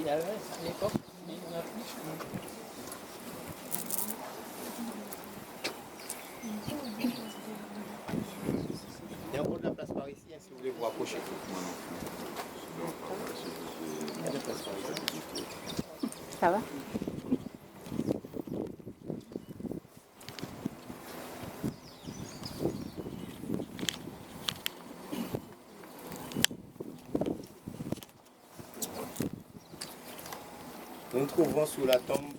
y avait à l'époque, mais il y en a plus. Il y a encore de la place par ici, hein, si vous voulez vous rapprocher. Il y a de la place par ici. Ça va? Nous nous trouvons sous la tombe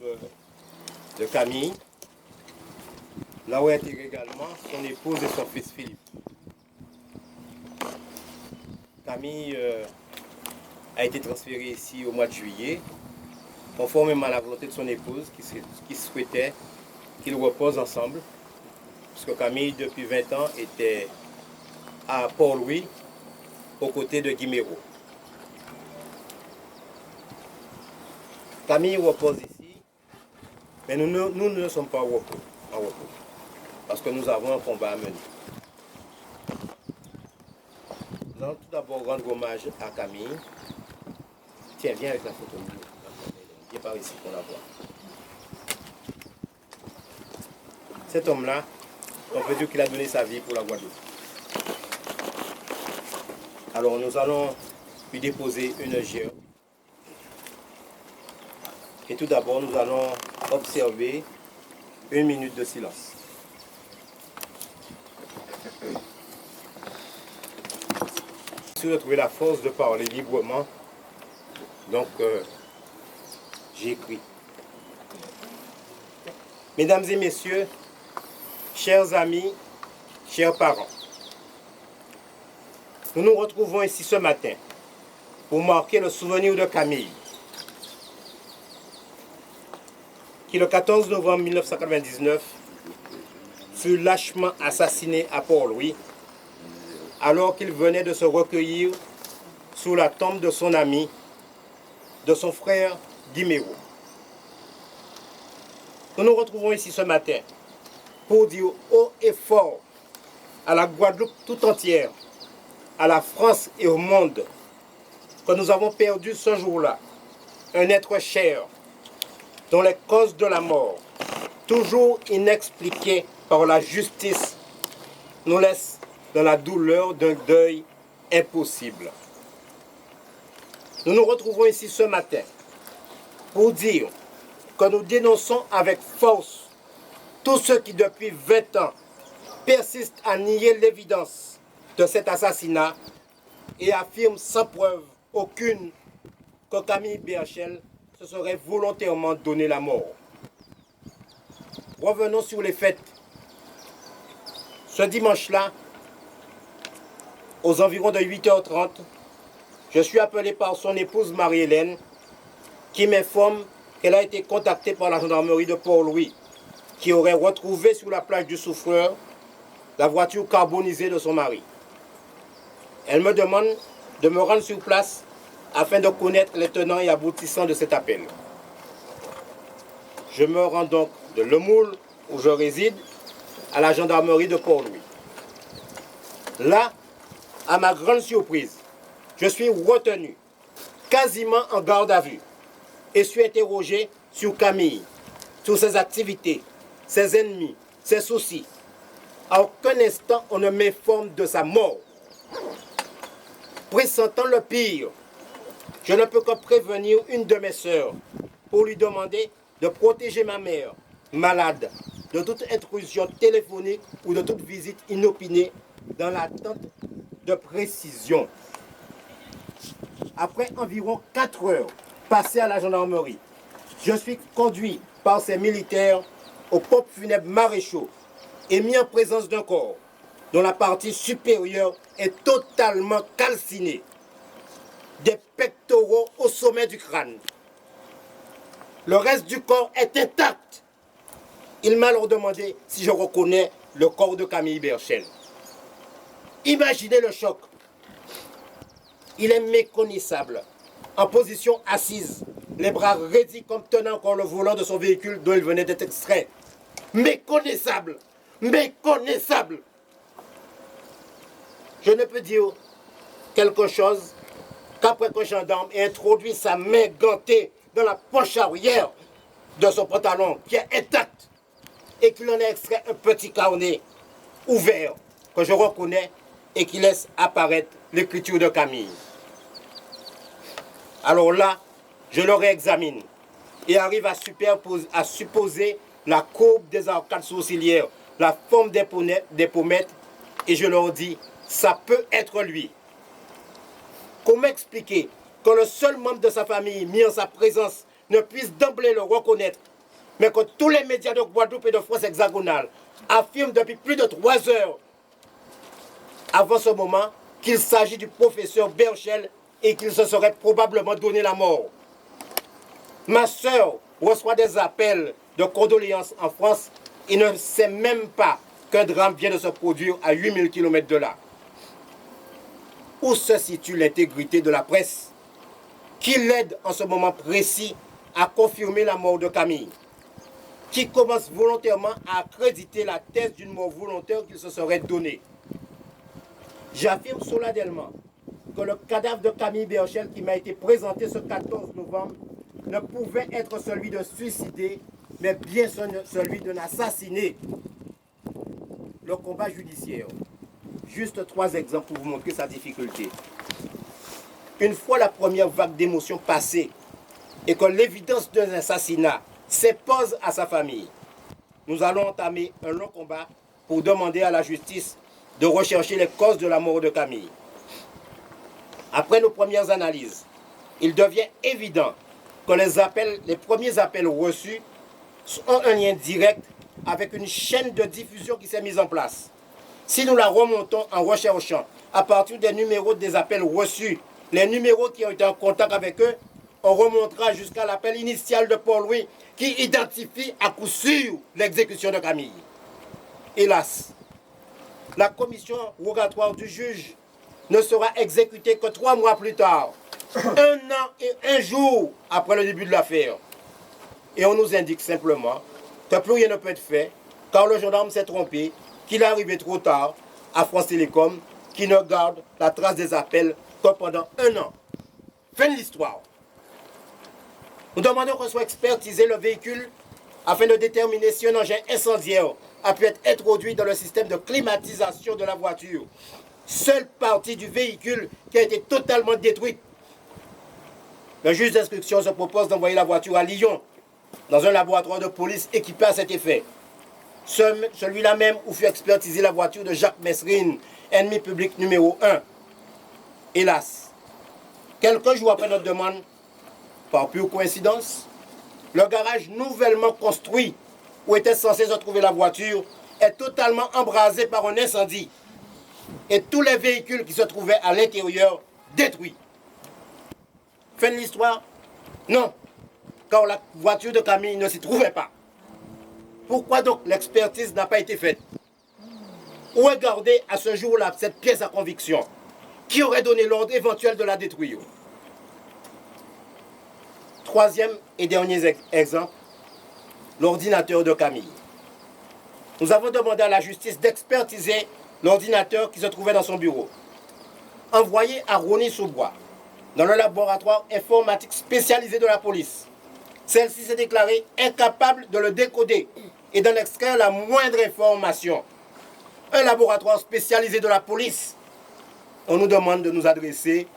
de Camille, là où était également son épouse et son fils Philippe. Camille a été transférée ici au mois de juillet, conformément à la volonté de son épouse qui souhaitait qu'ils reposent ensemble, puisque Camille, depuis 20 ans, était à Port-Louis, aux côtés de Guiméro. Camille repose ici, mais nous ne sommes pas en repos, parce que nous avons un combat à mener. Nous allons tout d'abord rendre hommage à Camille. Tiens, viens avec la photo. Viens par ici pour la voir. Cet homme-là, on peut dire qu'il a donné sa vie pour la Guadeloupe. Alors nous allons lui déposer une gerbe. Et tout d'abord, nous allons observer 1 minute de silence. Je suis retrouvé la force de parler librement, donc j'ai écrit. Mesdames et messieurs, chers amis, chers parents, nous nous retrouvons ici ce matin pour marquer le souvenir de Camille, qui le 14 novembre 1999 fut lâchement assassiné à Port-Louis alors qu'il venait de se recueillir sous la tombe de son ami, de son frère Guiméro. Nous nous retrouvons ici ce matin pour dire haut et fort à la Guadeloupe tout entière, à la France et au monde, que nous avons perdu ce jour-là un être cher, dont les causes de la mort, toujours inexpliquées par la justice, nous laissent dans la douleur d'un deuil impossible. Nous nous retrouvons ici ce matin pour dire que nous dénonçons avec force tous ceux qui depuis 20 ans persistent à nier l'évidence de cet assassinat et affirment sans preuve aucune que Camille BHL se serait volontairement donné la mort. Revenons sur les faits. Ce dimanche-là, aux environs de 8h30, je suis appelé par son épouse Marie-Hélène qui m'informe qu'elle a été contactée par la gendarmerie de Port-Louis qui aurait retrouvé sur la plage du Souffleur la voiture carbonisée de son mari. Elle me demande de me rendre sur place afin de connaître les tenants et aboutissants de cet appel. Je me rends donc de Le Moule, où je réside, à la gendarmerie de Port-Louis. Là, à ma grande surprise, je suis retenu, quasiment en garde à vue, et suis interrogé sur Camille, sur ses activités, ses ennemis, ses soucis. À aucun instant, on ne m'informe de sa mort. Pressentant le pire, je ne peux que prévenir une de mes sœurs pour lui demander de protéger ma mère, malade, de toute intrusion téléphonique ou de toute visite inopinée dans l'attente de précision. Après environ 4 heures passées à la gendarmerie, je suis conduit par ces militaires aux pompes funèbres maréchaux et mis en présence d'un corps dont la partie supérieure est totalement calcinée, des pectoraux au sommet du crâne. Le reste du corps est intact. Il m'a alors demandé si je reconnais le corps de Camille BHL. Imaginez le choc. Il est méconnaissable, en position assise, les bras raidis comme tenant encore le volant de son véhicule dont il venait d'être extrait. Méconnaissable. Méconnaissable. Je ne peux dire quelque chose qu'après qu'un gendarme ait introduit sa main gantée dans la poche arrière de son pantalon qui est intact et qu'il en ait extrait un petit carnet ouvert que je reconnais et qui laisse apparaître l'écriture de Camille. Alors là, je le réexamine et arrive à supposer la courbe des arcades sourcilières, la forme des pommettes, et je leur dis, ça peut être lui. Comment expliquer que le seul membre de sa famille mis en sa présence ne puisse d'emblée le reconnaître, mais que tous les médias de Guadeloupe et de France hexagonale affirment depuis plus de 3 heures avant ce moment qu'il s'agit du professeur Berchel et qu'il se serait probablement donné la mort. Ma sœur reçoit des appels de condoléances en France et ne sait même pas qu'un drame vient de se produire à 8000 km de là. Où se situe l'intégrité de la presse qui l'aide en ce moment précis à confirmer la mort de Camille, qui commence volontairement à accréditer la thèse d'une mort volontaire qu'il se serait donnée. J'affirme solennellement que le cadavre de Camille Berchel qui m'a été présenté ce 14 novembre ne pouvait être celui de suicidé, mais bien celui d'un assassiné. Le combat judiciaire. Juste 3 exemples pour vous montrer sa difficulté. Une fois la première vague d'émotion passée et que l'évidence d'un assassinat s'impose à sa famille, nous allons entamer un long combat pour demander à la justice de rechercher les causes de la mort de Camille. Après nos premières analyses, il devient évident que les premiers appels reçus ont un lien direct avec une chaîne de diffusion qui s'est mise en place. Si nous la remontons en recherchant à partir des numéros des appels reçus, les numéros qui ont été en contact avec eux, on remontera jusqu'à l'appel initial de Paul-Louis qui identifie à coup sûr l'exécution de Camille. Hélas, la commission rogatoire du juge ne sera exécutée que 3 mois plus tard, 1 an et 1 jour après le début de l'affaire. Et on nous indique simplement que plus rien ne peut être fait, car le gendarme s'est trompé, qu'il est arrivé trop tard à France Télécom, qui ne garde la trace des appels que pendant 1 an. Fin de l'histoire. Nous demandons qu'on soit expertisé le véhicule afin de déterminer si un engin incendiaire a pu être introduit dans le système de climatisation de la voiture. Seule partie du véhicule qui a été totalement détruite. Le juge d'instruction se propose d'envoyer la voiture à Lyon, dans un laboratoire de police équipé à cet effet. Celui-là même où fut expertisée la voiture de Jacques Mesrine, ennemi public numéro 1. Hélas, quelques jours après notre demande, par pure coïncidence, le garage nouvellement construit où était censée se trouver la voiture est totalement embrasé par un incendie et tous les véhicules qui se trouvaient à l'intérieur détruits. Fin de l'histoire? Non, car la voiture de Camille ne s'y trouvait pas. Pourquoi donc l'expertise n'a pas été faite? Où est gardée à ce jour-là cette pièce à conviction? Qui aurait donné l'ordre éventuel de la détruire? Troisième et dernier exemple, l'ordinateur de Camille. Nous avons demandé à la justice d'expertiser l'ordinateur qui se trouvait dans son bureau. Envoyé à Rosny-sous-Bois, dans le laboratoire informatique spécialisé de la police. Celle-ci s'est déclarée incapable de le décoder et d'en extraire la moindre information. Un laboratoire spécialisé de la police. On nous demande de nous adresser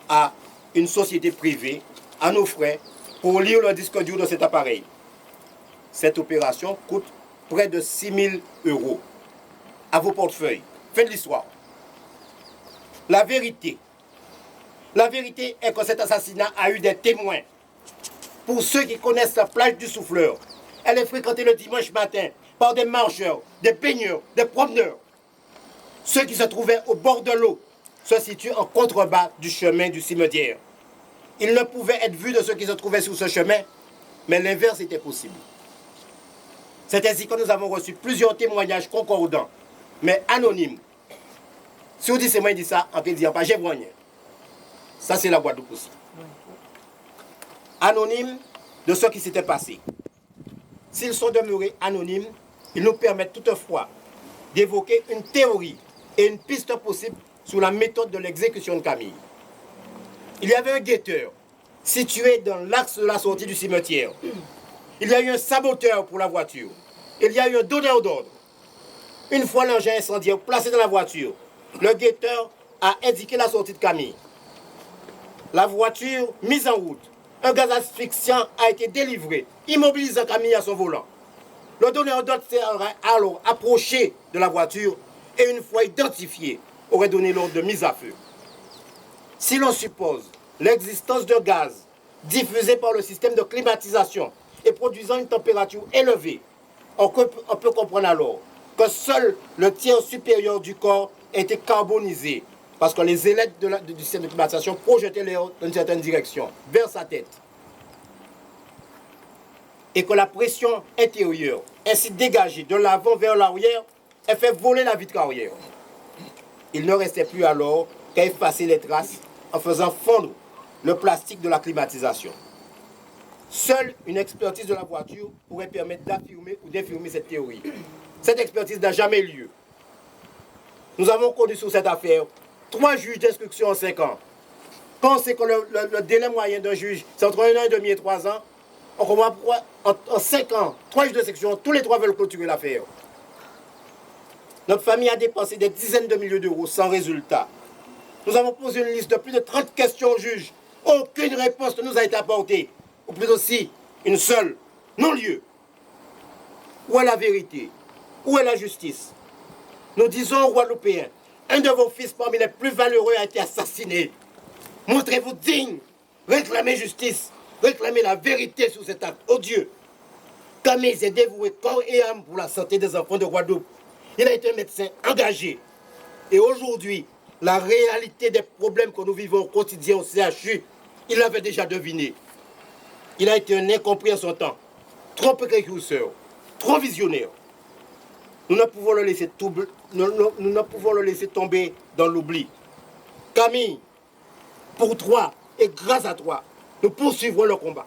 à une société privée, à nos frais, pour lire le disque dur de cet appareil. Cette opération coûte près de 6 000 € à vos portefeuilles. Fin de l'histoire. La vérité est que cet assassinat a eu des témoins. Pour ceux qui connaissent la plage du Souffleur, elle est fréquentée le dimanche matin par des marcheurs, des baigneurs, des promeneurs. Ceux qui se trouvaient au bord de l'eau se situent en contrebas du chemin du cimetière. Ils ne pouvaient être vus de ceux qui se trouvaient sur ce chemin, mais l'inverse était possible. C'est ainsi que nous avons reçu plusieurs témoignages concordants, mais anonymes. Si vous dites c'est moi qui dis ça, on peut dire pas j'ai rien. Ça c'est la Guadeloupe aussi. Anonymes de ce qui s'était passé. S'ils sont demeurés anonymes, ils nous permettent toutefois d'évoquer une théorie et une piste possible sur la méthode de l'exécution de Camille. Il y avait un guetteur situé dans l'axe de la sortie du cimetière. Il y a eu un saboteur pour la voiture. Il y a eu un donneur d'ordre. Une fois l'engin incendiaire placé dans la voiture, le guetteur a indiqué la sortie de Camille. La voiture mise en route. Un gaz asphyxiant a été délivré, immobilisant Camille à son volant. Le donneur d'ordre s'est alors approché de la voiture et une fois identifié, aurait donné l'ordre de mise à feu. Si l'on suppose l'existence de gaz diffusé par le système de climatisation et produisant une température élevée, on peut comprendre alors que seul le tiers supérieur du corps était carbonisé parce que les ailettes du système de climatisation projetaient l'air dans une certaine direction, vers sa tête. Et que la pression intérieure, ainsi dégagée de l'avant vers l'arrière, a fait voler la vitre arrière. Il ne restait plus alors qu'à effacer les traces en faisant fondre le plastique de la climatisation. Seule une expertise de la voiture pourrait permettre d'affirmer ou d'infirmer cette théorie. Cette expertise n'a jamais eu lieu. Nous avons connu sur cette affaire 3 juges d'instruction en 5 ans. Pensez que le délai moyen d'un juge, c'est entre 1 an et demi et 3 ans. On comprend pourquoi en 5 ans, 3 juges d'instruction, tous les 3 veulent clôturer l'affaire. Notre famille a dépensé des dizaines de milliers d'euros sans résultat. Nous avons posé une liste de plus de 30 questions au juge. Aucune réponse ne nous a été apportée. Ou plus aussi, une seule, non-lieu. Où est la vérité? Où est la justice? Nous disons aux Guadeloupéens, un de vos fils parmi les plus valeureux a été assassiné. Montrez-vous digne, réclamez justice, réclamez la vérité sur cet acte odieux. Camille s'est dévoué corps et âme pour la santé des enfants de Guadeloupe. Il a été un médecin engagé. Et aujourd'hui, la réalité des problèmes que nous vivons au quotidien au CHU, il l'avait déjà deviné. Il a été un incompris en son temps, trop précurseur, trop visionnaire. Nous ne pouvons le laisser, nous ne pouvons le laisser tomber dans l'oubli. Camille, pour toi et grâce à toi, nous poursuivrons le combat.